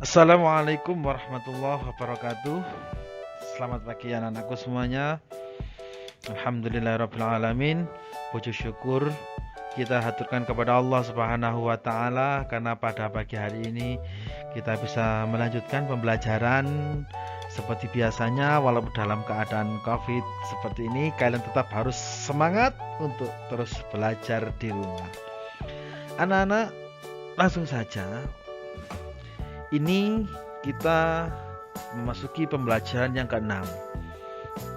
Assalamualaikum warahmatullahi wabarakatuh. Selamat pagi anak-anakku semuanya. Alhamdulillahirabbil alamin. Puji syukur kita haturkan kepada Allah Subhanahu wa taala karena pada pagi hari ini kita bisa melanjutkan pembelajaran seperti biasanya. Walaupun dalam keadaan Covid seperti ini, kalian tetap harus semangat untuk terus belajar di rumah. Anak-anak, langsung saja. Ini kita memasuki pembelajaran yang ke-6.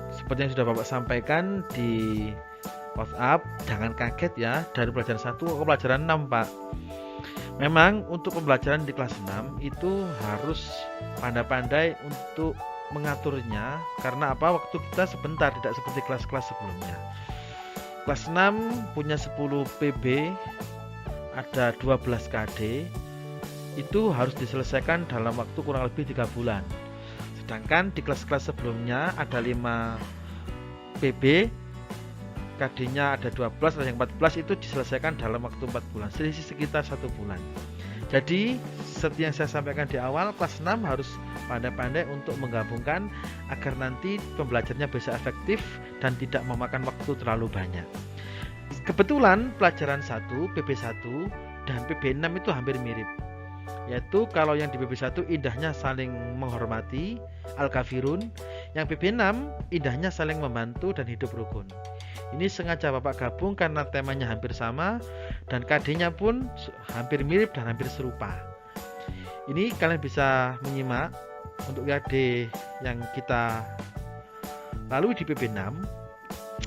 Seperti yang sudah Bapak sampaikan di WhatsApp, jangan kaget ya, dari pelajaran 1 ke pelajaran 6, Pak. Memang untuk pembelajaran di kelas 6 itu harus pandai-pandai untuk mengaturnya, karena apa? Waktu kita sebentar, tidak seperti kelas-kelas sebelumnya. Kelas 6 punya 10 PB, ada 12 KD. Itu harus diselesaikan dalam waktu kurang lebih 3 bulan. Sedangkan di kelas-kelas sebelumnya ada 5 PB, KD-nya ada 12, ada yang 14, itu diselesaikan dalam waktu 4 bulan, selisih sekitar 1 bulan. Jadi seperti yang saya sampaikan di awal, kelas 6 harus pandai-pandai untuk menggabungkan agar nanti pembelajarannya bisa efektif dan tidak memakan waktu terlalu banyak. Kebetulan pelajaran 1, PB1 dan PB6 itu hampir mirip. Yaitu kalau yang di PB1 indahnya saling menghormati, Al-Kafirun. Yang PB6 indahnya saling membantu dan hidup rukun. Ini sengaja Bapak gabung karena temanya hampir sama dan KD-nya pun hampir mirip dan hampir serupa. Ini kalian bisa menyimak untuk KD yang kita lalui di PB6.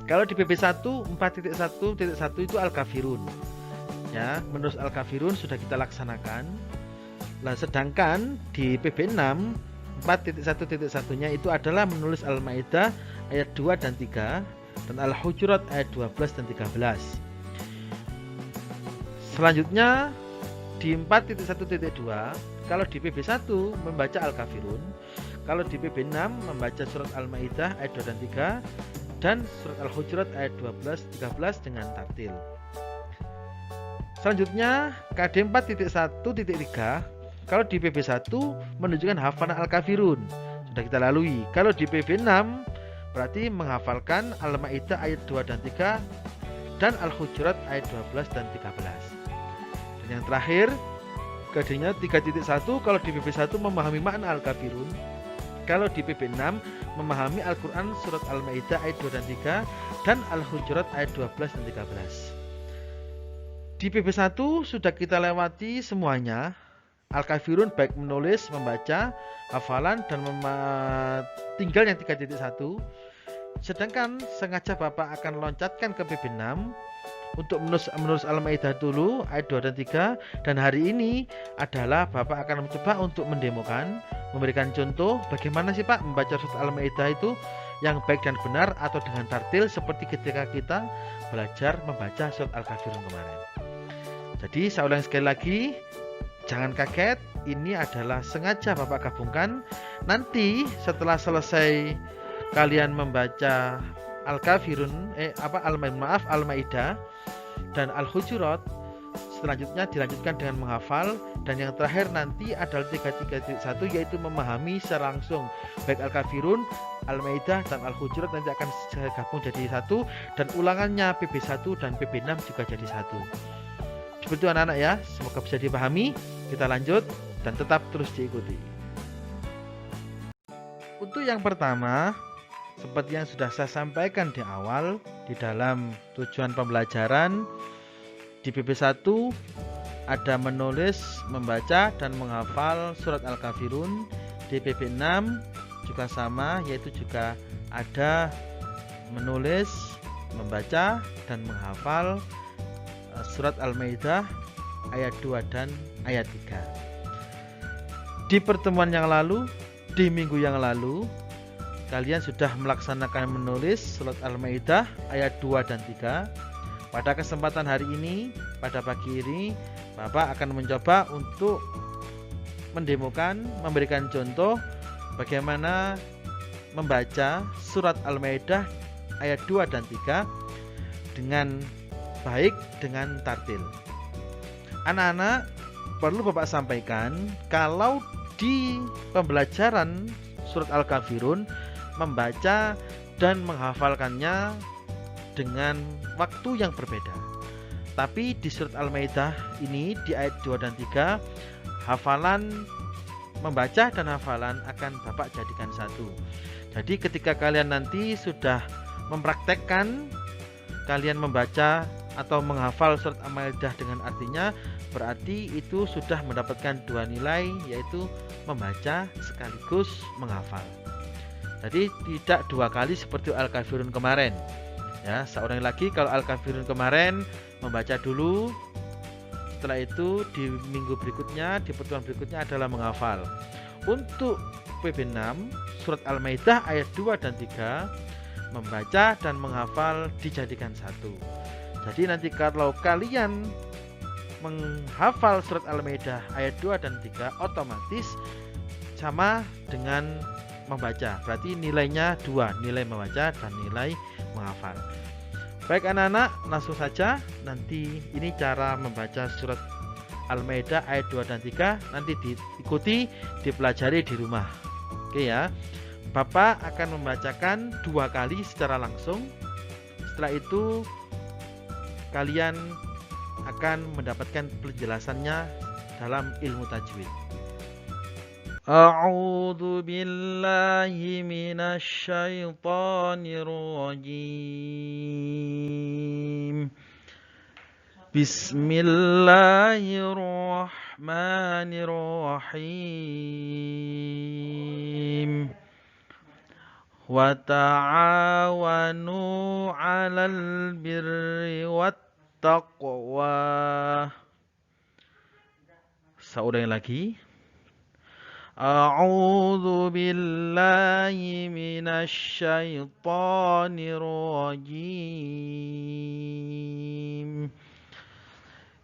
Kalau di PB1 4.1.1 itu Al-Kafirun. Ya, menurut Al-Kafirun sudah kita laksanakan. Nah, sedangkan di PB6 4.1.1-nya itu adalah menulis Al-Maidah ayat 2 dan 3 dan Al-Hujurat ayat 12 dan 13. Selanjutnya di 4.1.2, kalau di PB1 membaca Al-Kafirun, kalau di PB6 membaca surat Al-Maidah ayat 2 dan 3 dan surat Al-Hujurat ayat 12 13 dengan tartil. Selanjutnya KD 4.1.3, kalau di PB1 menunjukkan hafalan Al-Kafirun, sudah kita lalui. Kalau di PB6 berarti menghafalkan Al-Maidah ayat 2 dan 3 dan Al-Hujurat ayat 12 dan 13. Dan yang terakhir KD-nya 3.1, kalau di PB1 memahami makna Al-Kafirun, kalau di PB6 memahami Al-Quran surat Al-Maidah ayat 2 dan 3 dan Al-Hujurat ayat 12 dan 13. Di PB1 sudah kita lewati semuanya. Al-Kafirun baik menulis, membaca, hafalan dan tinggal yang 3.1. Sedangkan sengaja Bapak akan loncatkan ke PB6 untuk menulis Al-Maidah dulu ayat 2 dan 3, dan hari ini adalah Bapak akan mencoba untuk mendemokan, memberikan contoh bagaimana sih Pak membaca surat Al-Maidah itu yang baik dan benar atau dengan tartil seperti ketika kita belajar membaca surat Al-Kafirun kemarin. Jadi saya ulang sekali lagi, jangan kaget, ini adalah sengaja Bapak gabungkan. Nanti setelah selesai kalian membaca Al-Kafirun, Al-Maidah dan Al-Hujurat, selanjutnya dilanjutkan dengan menghafal, dan yang terakhir nanti adalah 3.1, yaitu memahami secara langsung baik Al-Kafirun, Al-Maidah dan Al-Hujurat nanti akan gabung jadi satu, dan ulangannya PB1 dan PB6 juga jadi satu. Seperti itu anak-anak ya, semoga bisa dipahami. Kita lanjut dan tetap terus diikuti. Untuk yang pertama, seperti yang sudah saya sampaikan di awal, di dalam tujuan pembelajaran di PB1 ada menulis, membaca dan menghafal surat Al-Kafirun. Di PB6 juga sama, yaitu juga ada menulis, membaca dan menghafal surat Al-Maidah ayat 2 dan ayat 3. Di pertemuan yang lalu, di minggu yang lalu, kalian sudah melaksanakan menulis surat Al-Maidah ayat 2 dan 3. Pada kesempatan hari ini, pada pagi ini, Bapak akan mencoba untuk mendemokan, memberikan contoh bagaimana membaca surat Al-Maidah ayat 2 dan 3 dengan baik dengan tartil. Anak-anak, perlu Bapak sampaikan, kalau di pembelajaran surat Al-Kafirun membaca dan menghafalkannya dengan waktu yang berbeda. Tapi di surat Al-Maidah ini di ayat 2 dan 3 hafalan membaca dan hafalan akan Bapak jadikan satu. Jadi ketika kalian nanti sudah mempraktekkan, kalian membaca atau menghafal surat Al-Maidah dengan artinya, berarti itu sudah mendapatkan dua nilai, yaitu membaca sekaligus menghafal. Jadi tidak dua kali seperti Al-Kafirun kemarin. Ya, seorang lagi kalau Al-Kafirun kemarin membaca dulu, setelah itu di minggu berikutnya, di pertemuan berikutnya adalah menghafal. Untuk PB6 surat Al-Maidah ayat 2 dan 3 membaca dan menghafal dijadikan satu. Jadi nanti kalau kalian menghafal surat Al-Maidah ayat 2 dan 3 otomatis sama dengan membaca. Berarti nilainya dua, nilai membaca dan nilai menghafal. Baik anak-anak, langsung saja nanti ini cara membaca surat Al-Maidah ayat 2 dan 3 nanti diikuti, dipelajari di rumah. Oke ya. Bapak akan membacakan dua kali secara langsung. Setelah itu kalian akan mendapatkan penjelasannya dalam ilmu tajwid. A'udzu billahi minasy syaithanir rajim. Bismillahirrahmanirrahim. Wa ta'awanu 'alal birri wat taqwa. Saya lagi. A'udzu billahi minasy syaithanir rajim.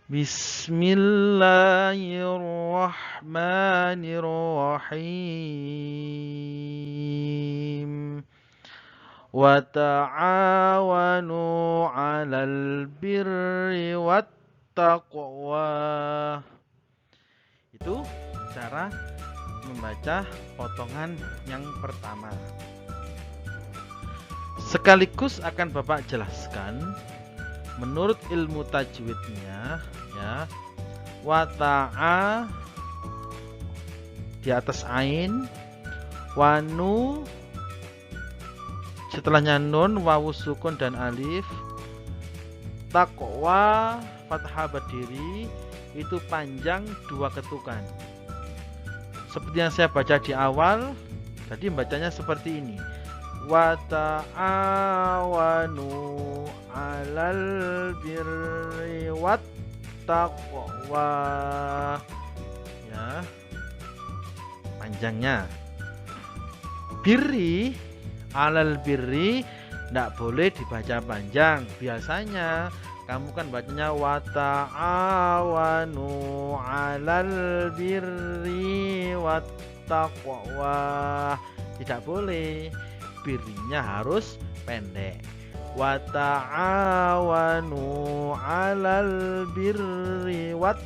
Bismillahirrahmanirrahim. Wa ta'awanu 'alal birri wat taqwa. Itu cara membaca potongan yang pertama. Sekaligus akan Bapak jelaskan menurut ilmu tajwidnya ya. Wata'a di atas ain, wanu setelahnya nun, wawu sukun dan alif, taqwa fathah berdiri itu panjang dua ketukan. Seperti yang saya baca di awal, tadi bacanya seperti ini. Wa ta'awanu 'alal birri wat taqwa. Ya. Panjangnya. Birri, 'alal birri enggak boleh dibaca panjang. Biasanya kamu kan bacanya wa ta'awanu 'alal birri wat taqwa. Tidak boleh. Birrinya harus pendek. Wa ta'awanu 'alal birri wat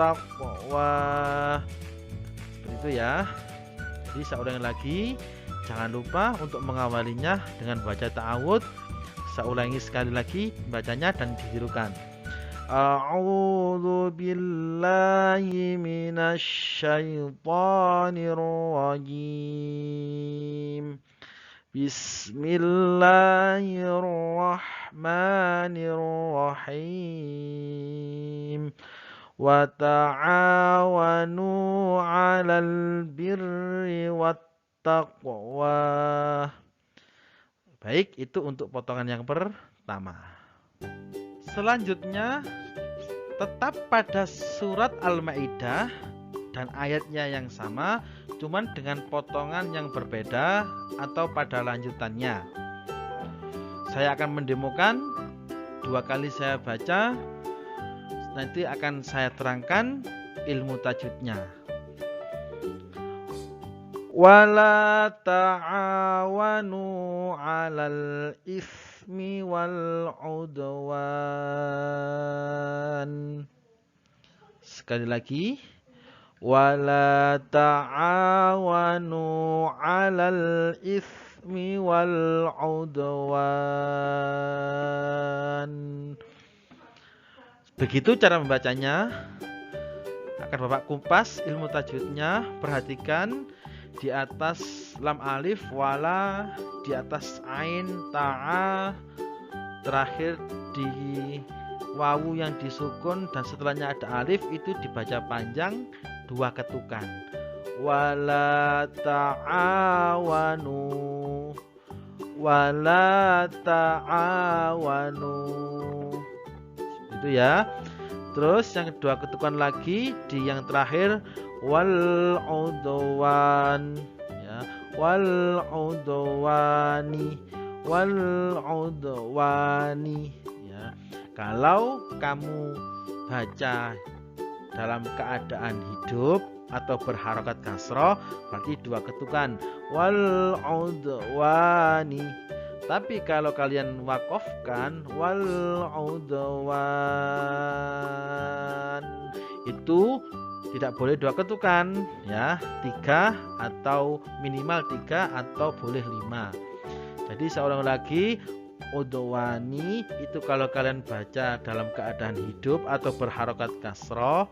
taqwa. Seperti itu ya. Jadi saya ulangi lagi. Jangan lupa untuk mengawalinya dengan baca ta'awud. Saya ulangi sekali lagi bacanya dan ditirukan. A'udzu billahi minasy syaithanir rajim. Bismillahirrahmanirrahim. Wa ta'awanu 'alal birri wat taqwa. Baik, itu untuk potongan yang pertama. Selanjutnya tetap pada surat Al-Maidah dan ayatnya yang sama, cuman dengan potongan yang berbeda atau pada lanjutannya. Saya akan mendemokan dua kali saya baca, nanti akan saya terangkan ilmu tajwidnya. Wala ta'awanu 'alal ismi wal 'udwan. Sekali lagi. Wala ta'awanu 'alal ismi wal 'udwan. Begitu cara membacanya. Akan Bapak kumpas ilmu tajwidnya. Perhatikan di atas lam alif wala, di atas ain ta'a, terakhir di wawu yang disukun dan setelahnya ada alif, itu dibaca panjang 2 ketukan. Wala ta'awanu, wala ta'awanu. Itu ya. Terus yang kedua ketukan lagi di yang terakhir wal udwan ya, wal udwani, wal udwani ya. Kalau kamu baca dalam keadaan hidup atau berharokat kasroh berarti 2 ketukan wal udwani. Tapi kalau kalian wakofkan wal udwan, itu tidak boleh 2 ketukan ya, 3 atau minimal 3 atau boleh 5. Jadi seorang lagi, udwani itu kalau kalian baca dalam keadaan hidup atau berharokat kasroh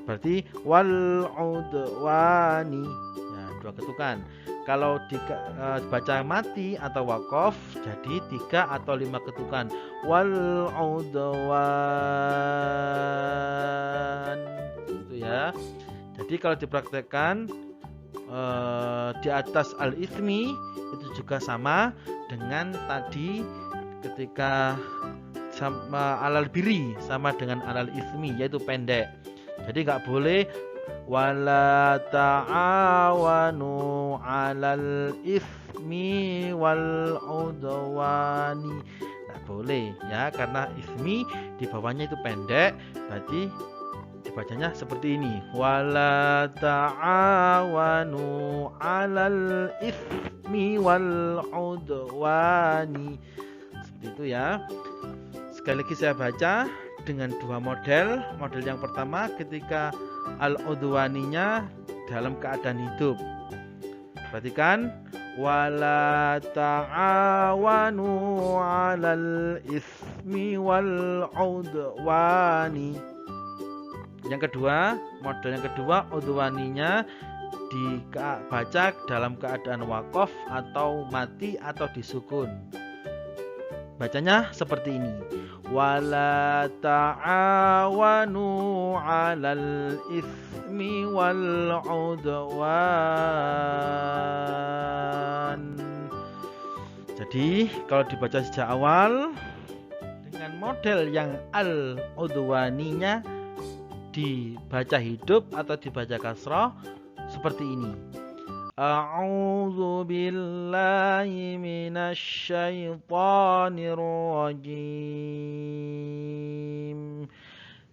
berarti wal udwani ya, 2 ketukan. Kalau dibaca mati atau wakof jadi 3 atau 5 ketukan wal udwan itu ya. Jadi kalau dipraktekkan di atas al-ismi itu juga sama dengan tadi ketika sama alal biri, sama dengan alal ismi yaitu pendek. Jadi nggak boleh wala ta'awanu 'alal ismi wal 'udwani. Enggak boleh ya, karena ismi di bawahnya itu pendek, berarti dibacanya seperti ini. Wala ta'awanu 'alal ismi wal 'udwani. Seperti itu ya. Sekali lagi saya baca dengan 2 model. Model yang pertama ketika al-udwaninya dalam keadaan hidup. Perhatikan wala ta'awanu 'alal ismi wal 'udwani. Yang kedua, model yang kedua udwaninya dibaca dalam keadaan wakof atau mati atau disukun. Bacanya seperti ini. Wala ta'awanu 'alal ismi wal 'udwan. Jadi kalau dibaca sejak awal dengan model yang al-udwaninya dibaca hidup atau dibaca kasroh seperti ini. A'udzu billahi minasy syaithanir rajim.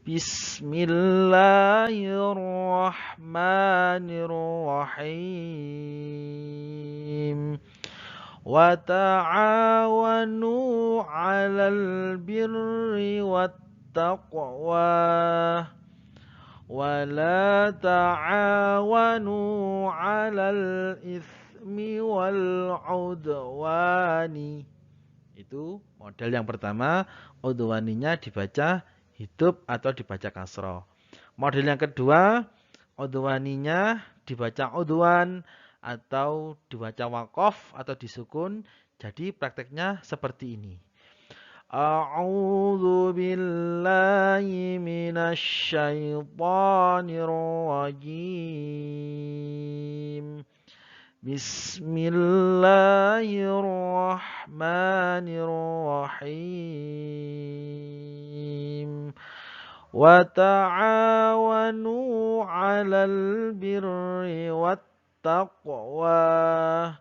Bismillahirrahmanirrahim. Wa ta'awanu 'alal birri wat taqwa. Wala ta'awanu 'alal ismi wal 'udwani. Itu model yang pertama, udwaninya dibaca hidup atau dibaca kasroh. Model yang kedua, udwaninya dibaca udwan atau dibaca wakof atau disukun. Jadi prakteknya seperti ini. A'udzu billahi minasy syaithanir rajim. Bismillahirrahmanirrahim. Wa ta'awanu 'alal birri wat taqwa.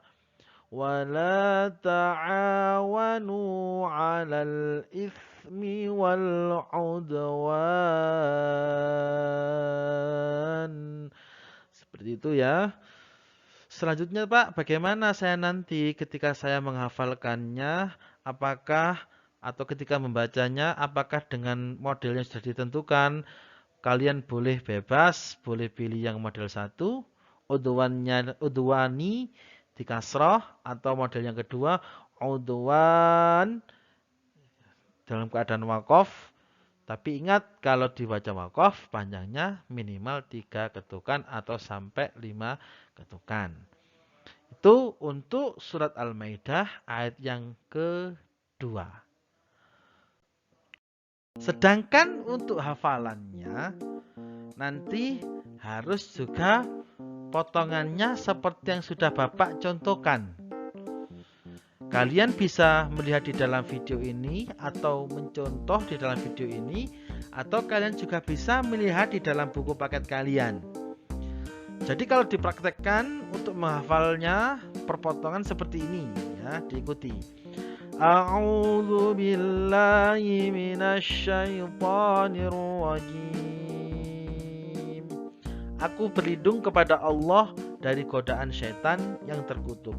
Wala ta'awanu 'alal ismi wal 'udwan. Seperti itu ya. Selanjutnya Pak, bagaimana saya nanti ketika saya menghafalkannya, apakah atau ketika membacanya, apakah dengan model yang sudah ditentukan kalian boleh bebas, boleh pilih yang model 1, udwani di kasrah, atau model yang kedua, udwan dalam keadaan wakof. Tapi ingat kalau dibaca wakof panjangnya minimal 3 ketukan atau sampai 5 ketukan. Itu untuk surat Al-Maidah ayat yang kedua. Sedangkan untuk hafalannya nanti harus juga potongannya seperti yang sudah Bapak contohkan. Kalian bisa melihat di dalam video ini atau mencontoh di dalam video ini, atau kalian juga bisa melihat di dalam buku paket kalian. Jadi kalau dipraktekkan untuk menghafalnya perpotongan seperti ini ya, diikuti. A'udzu billahi minasyaitonir rajim. Aku berlindung kepada Allah dari godaan syaitan yang terkutuk.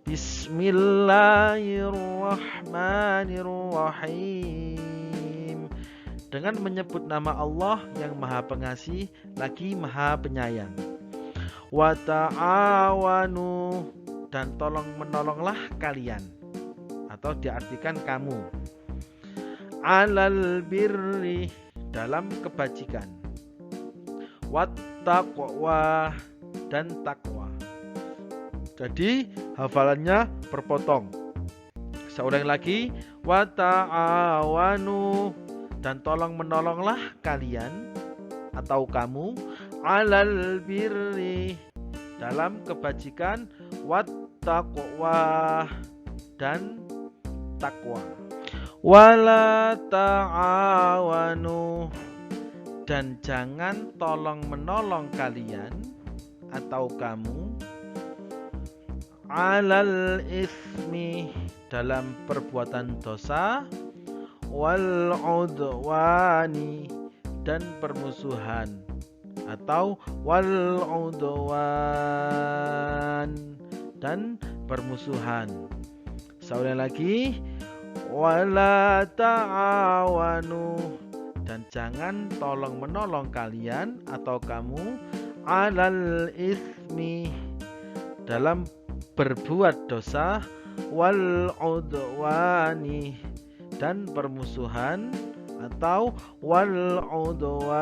Bismillahirrahmanirrahim. Dengan menyebut nama Allah yang Maha Pengasih lagi Maha Penyayang. Wa ta'awanu, dan tolong menolonglah kalian, atau diartikan kamu, alal birri, dalam kebajikan, wat taqwa, dan takwa. Jadi hafalannya berpotong. Saya ulang lagi, wa ta'awanu, dan tolong menolonglah kalian atau kamu, alal birri, dalam kebajikan, wat taqwa, dan takwa. Wala ta'awanu, dan jangan tolong menolong kalian atau kamu, alal ismi, dalam perbuatan dosa, wal udwani, dan permusuhan, atau wal udwan, dan permusuhan. Saya ulang lagi, wala ta'awanu, dan jangan tolong menolong kalian atau kamu, alal ismi, dalam berbuat dosa, wal udwani, dan permusuhan, atau wal udwan,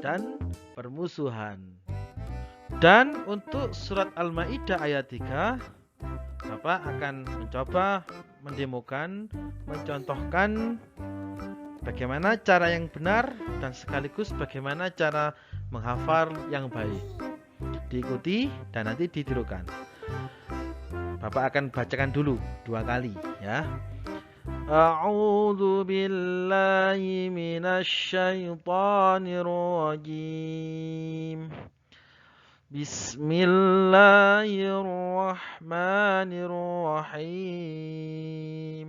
dan permusuhan. Dan untuk surat Al-Maidah ayat 3, Bapak akan mencoba mendemokan, mencontohkan bagaimana cara yang benar dan sekaligus bagaimana cara menghafal yang baik. Diikuti dan nanti ditirukan. Bapak akan bacakan dulu 2 kali ya. A'udzu billahi minasyaitonir rajim. Bismillahirrahmanirrahim.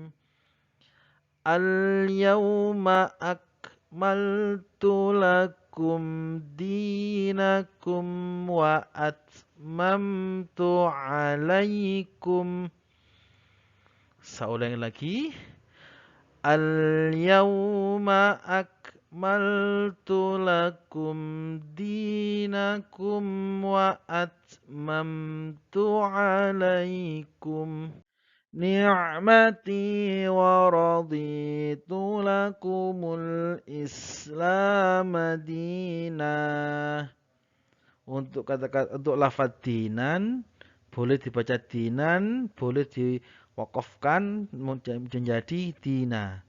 Al-yawma akmaltu lakum dinakum wa atmamtu alaikum. Saya ulangi lagi. Al-yawma akmaltu lakum dinakum wa atmamtu alaikum ni'mati wa raditu lakumul Islam madina. Untuk kata-kata, untuk lafaz dinan boleh dibaca dinan, boleh diwakafkan menjadi dina.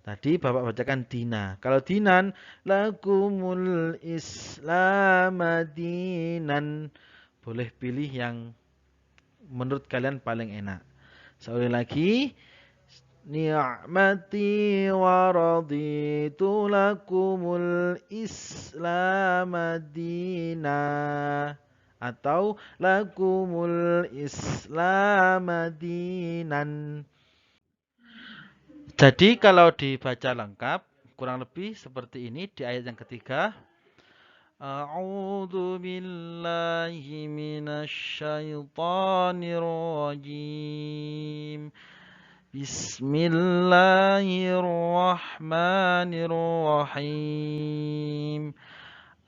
Tadi Bapak bacakan dina. Kalau dinan, lakumul Islam dinan, boleh pilih yang menurut kalian paling enak. Sekali lagi, ni'mati wa raditu lakumul Islam dina, atau lakumul Islam dinan. Jadi kalau dibaca lengkap kurang lebih seperti ini di ayat yang ketiga. A'udzu billahi minasyaitonir rajim. Bismillahirrahmanirrahim.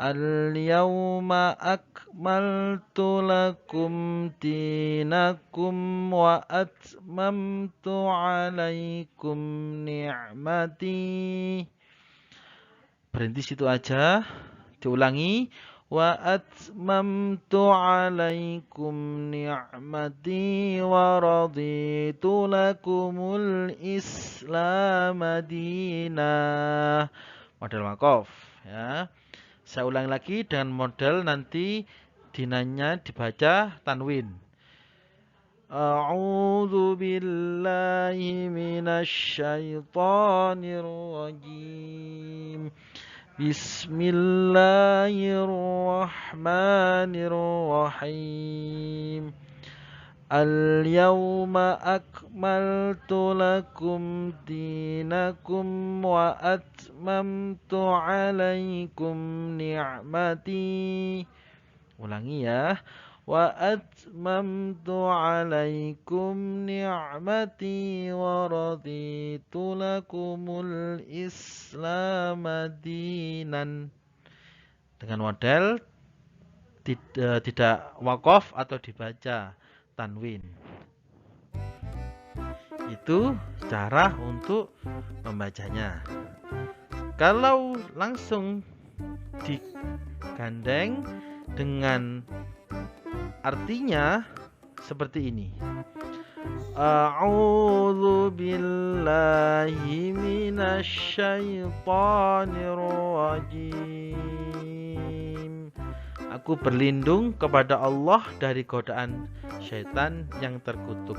Al-yawma akmaltu lakum dinakum wa atmamtu alaikum ni'mati. Berhenti situ aja. Diulangi. Wa atmamtu alaikum ni'mati wa raditu lakumul Islam madinah. Model waqaf ya. Saya ulangi lagi dengan model nanti dinanya dibaca tanwin. A'udzu billahi minasy syaithanir rajim. Bismillahirrahmanirrahim. Al-yawma akmaltu lakum dinakum wa atmamtu alaikum ni'mati. Ulangi ya. Wa atmamtu alaikum ni'mati wa raditu lakumul Islam dinan. Dengan model tidak waqaf atau dibaca tanwin. Itu cara untuk membacanya. Kalau langsung digandeng dengan artinya seperti ini. A'udzu billahi minasy syaithanir rajim. Aku berlindung kepada Allah dari godaan syaitan yang terkutuk.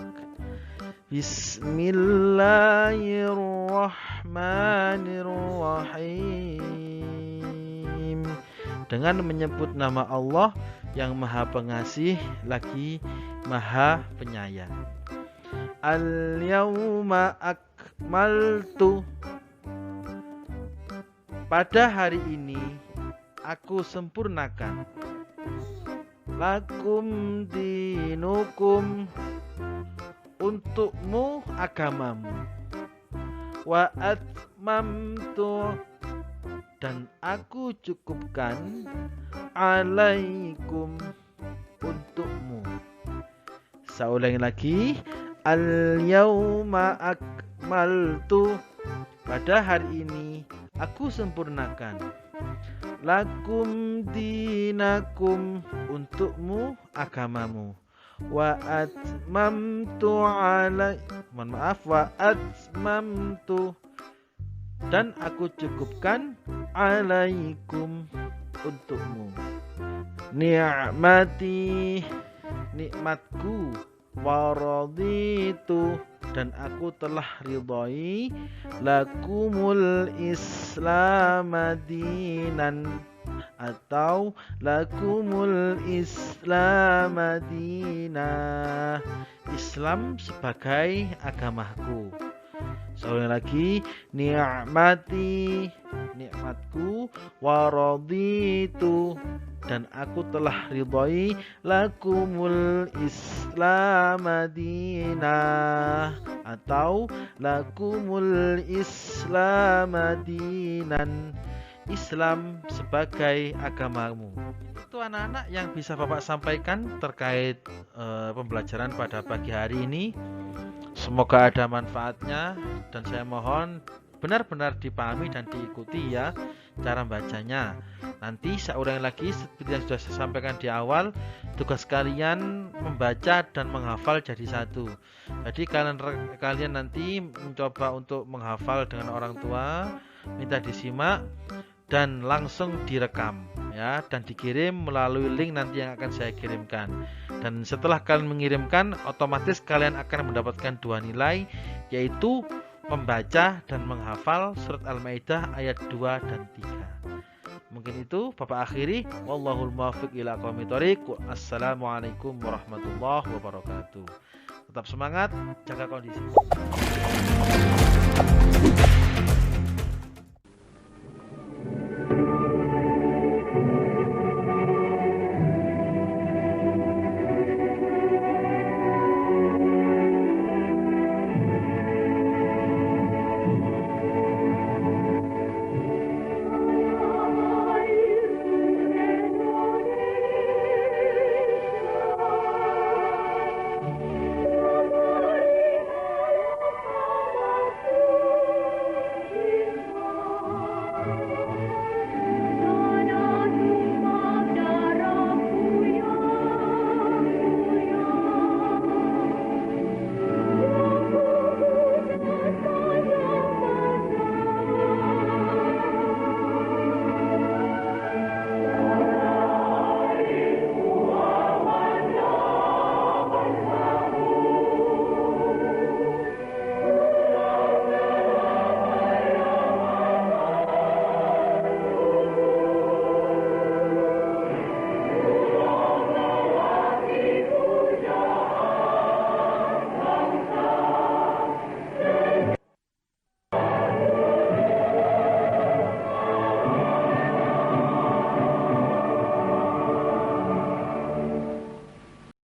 Bismillahirrahmanirrahim. Dengan menyebut nama Allah yang Maha Pengasih lagi Maha Penyayang. Al-yawma akmaltu. Pada hari ini aku sempurnakan lakum dinukum, untukmu agamamu, wa atmamtu, dan aku cukupkan alaikum, untukmu. Saya ulangi lagi. Al-yawma akmaltu. Pada hari ini aku sempurnakan lakum dinakum, untukmu agamamu, wa atmamtu wa atmamtu, dan aku cukupkan alaikum, untukmu, ni'mati, nikmatku, wa raditu, dan aku telah ridhai lakumul Islam dinan, atau lakumul Islam dinah, Islam sebagai agamaku. Sekali lagi, ni'mati, nikmatku, wa raditu, dan aku telah ridhai lakumul Islam dinah, atau lakumul Islam dinan, Islam sebagai agamamu. Itu anak-anak yang bisa Bapak sampaikan terkait pembelajaran pada pagi hari ini. Semoga ada manfaatnya, dan saya mohon benar-benar dipahami dan diikuti ya cara bacanya. Nanti saya ulangi lagi seperti yang sudah saya sampaikan di awal, tugas kalian membaca dan menghafal jadi satu. Jadi kalian nanti mencoba untuk menghafal dengan orang tua, minta disimak dan langsung direkam ya, dan dikirim melalui link nanti yang akan saya kirimkan. Dan setelah kalian mengirimkan, otomatis kalian akan mendapatkan 2 nilai, yaitu membaca dan menghafal surat Al-Maidah ayat 2 dan 3. Mungkin itu Bapak akhiri. Wallahul muwaffiq ila aqwamit thoriq. Assalamualaikum warahmatullahi wabarakatuh. Tetap semangat, jaga kondisi.